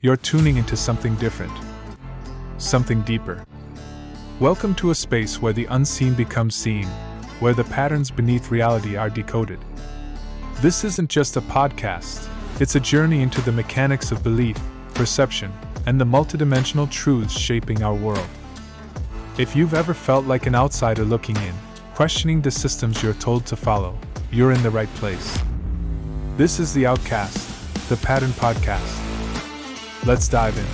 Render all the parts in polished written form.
You're tuning into something different, something deeper. Welcome to a space where the unseen becomes seen, where the patterns beneath reality are decoded. This isn't just a podcast, it's a journey into the mechanics of belief, perception, and the multidimensional truths shaping our world. If you've ever felt like an outsider looking in, questioning the systems you're told to follow, you're in the right place. This is The Outcast, the Pattern Podcast. Let's dive in.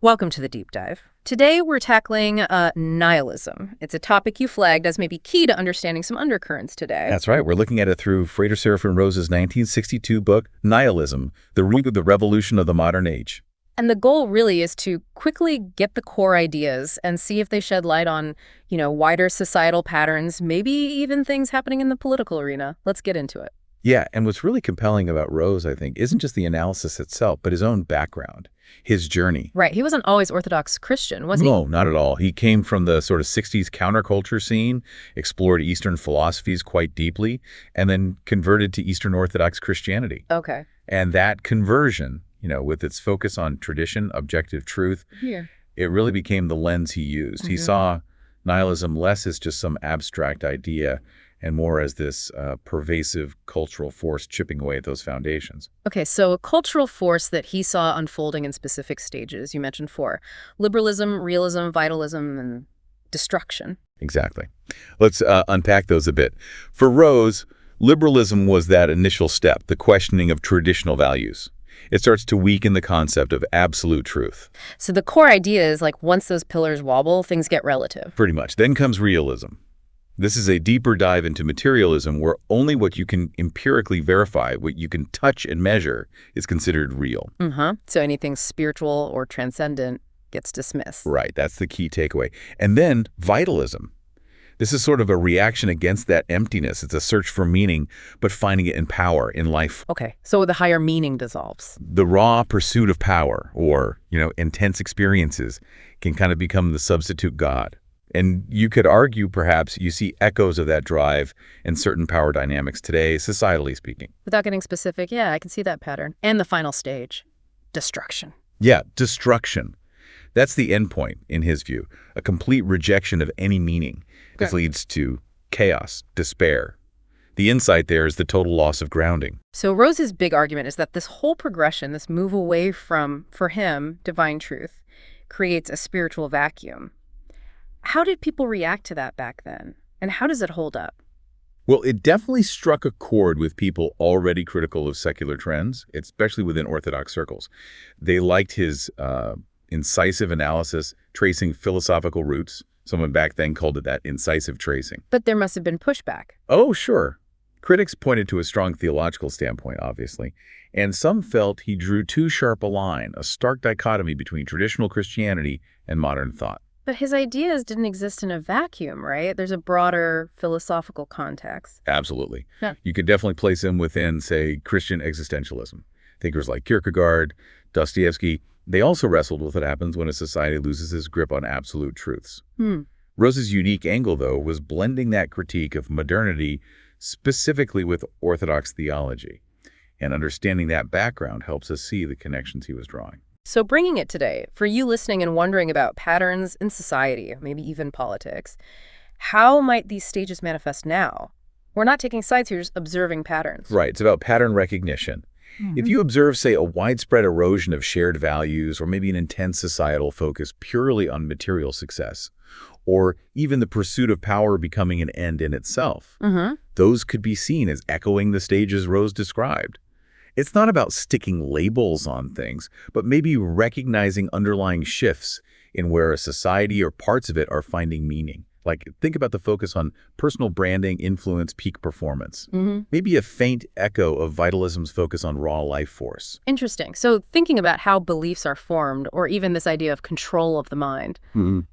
Welcome to the Deep Dive. Today we're tackling nihilism. It's a topic you flagged as maybe key to understanding some undercurrents today. That's right. We're looking at it through Seraphim Rose's 1962 book, Nihilism, The Root of the Revolution of the Modern Age. And the goal really is to quickly get the core ideas and see if they shed light on, wider societal patterns, maybe even things happening in the political arena. Let's get into it. Yeah, and what's really compelling about Rose, I think, isn't just the analysis itself, but his own background, his journey. Right. He wasn't always Orthodox Christian, was he? No, not at all. He came from the sort of 60s counterculture scene, explored Eastern philosophies quite deeply, and then converted to Eastern Orthodox Christianity. Okay. And that conversion, with its focus on tradition, objective truth, it really became the lens he used. He saw nihilism less as just some abstract idea and more as this pervasive cultural force chipping away at those foundations. Okay, so a cultural force that he saw unfolding in specific stages. You mentioned four: liberalism, realism, vitalism, and destruction. Exactly. Let's unpack those a bit. For Rose, liberalism was that initial step, the questioning of traditional values. It starts to weaken the concept of absolute truth. So the core idea is once those pillars wobble, things get relative. Pretty much. Then comes realism. This is a deeper dive into materialism where only what you can empirically verify, what you can touch and measure, is considered real. So anything spiritual or transcendent gets dismissed. Right. That's the key takeaway. And then vitalism. This is sort of a reaction against that emptiness. It's a search for meaning, but finding it in power, in life. Okay. So the higher meaning dissolves. The raw pursuit of power or, intense experiences can kind of become the substitute God. And you could argue, perhaps, you see echoes of that drive in certain power dynamics today, societally speaking. Without getting specific, yeah, I can see that pattern. And the final stage, destruction. Yeah, destruction. That's the end point, in his view, a complete rejection of any meaning. This leads to chaos, despair. The insight there is the total loss of grounding. So Rose's big argument is that this whole progression, this move away from, for him, divine truth, creates a spiritual vacuum. How did people react to that back then? And how does it hold up? Well, it definitely struck a chord with people already critical of secular trends, especially within Orthodox circles. They liked his incisive analysis, tracing philosophical roots. Someone back then called it that, incisive tracing. But there must have been pushback. Oh, sure. Critics pointed to a strong theological standpoint, obviously, and some felt he drew too sharp a line, a stark dichotomy between traditional Christianity and modern thought. But his ideas didn't exist in a vacuum, right? There's a broader philosophical context. Absolutely. Yeah. You could definitely place him within, say, Christian existentialism. Thinkers like Kierkegaard, Dostoevsky, they also wrestled with what happens when a society loses its grip on absolute truths. Rose's unique angle, though, was blending that critique of modernity specifically with Orthodox theology. And understanding that background helps us see the connections he was drawing. So bringing it today, for you listening and wondering about patterns in society, maybe even politics, how might these stages manifest now? We're not taking sides here, just observing patterns. Right. It's about pattern recognition. If you observe, say, a widespread erosion of shared values or maybe an intense societal focus purely on material success, or even the pursuit of power becoming an end in itself, those could be seen as echoing the stages Rose described. It's not about sticking labels on things, but maybe recognizing underlying shifts in where a society or parts of it are finding meaning. Think about the focus on personal branding, influence, peak performance. Maybe a faint echo of vitalism's focus on raw life force. Interesting. So thinking about how beliefs are formed, or even this idea of control of the mind,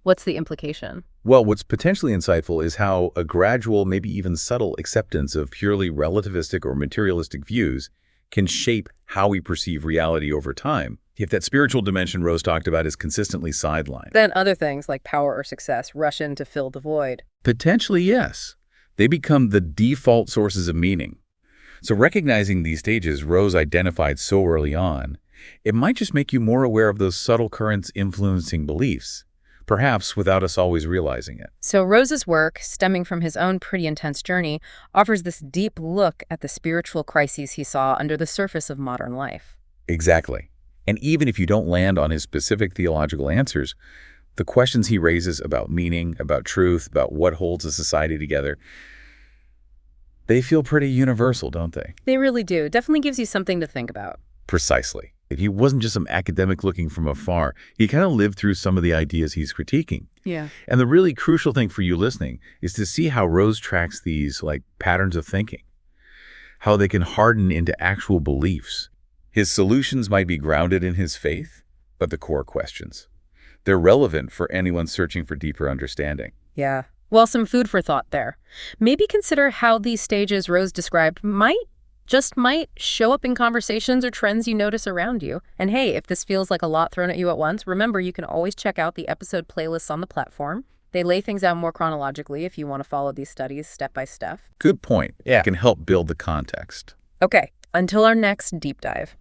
what's the implication? Well, what's potentially insightful is how a gradual, maybe even subtle acceptance of purely relativistic or materialistic views can shape how we perceive reality over time. If that spiritual dimension Rose talked about is consistently sidelined. Then other things like power or success rush in to fill the void. Potentially, yes. They become the default sources of meaning. So recognizing these stages Rose identified so early on It might just make you more aware of those subtle currents influencing beliefs, perhaps without us always realizing it. So Rose's work, stemming from his own pretty intense journey, offers this deep look at the spiritual crises he saw under the surface of modern life. Exactly. And even if you don't land on his specific theological answers, the questions he raises about meaning, about truth, about what holds a society together, they feel pretty universal, don't they? They really do. Definitely gives you something to think about. Precisely. He wasn't just some academic looking from afar. He kind of lived through some of the ideas he's critiquing. Yeah. And the really crucial thing for you listening is to see how Rose tracks these patterns of thinking, how they can harden into actual beliefs. His solutions might be grounded in his faith, but the core questions, they're relevant for anyone searching for deeper understanding. Yeah. Well, some food for thought there. Maybe consider how these stages Rose described might show up in conversations or trends you notice around you. And hey, if this feels like a lot thrown at you at once, remember you can always check out the episode playlists on the platform. They lay things out more chronologically if you want to follow these studies step by step. Good point. Yeah. It can help build the context. Okay, until our next deep dive.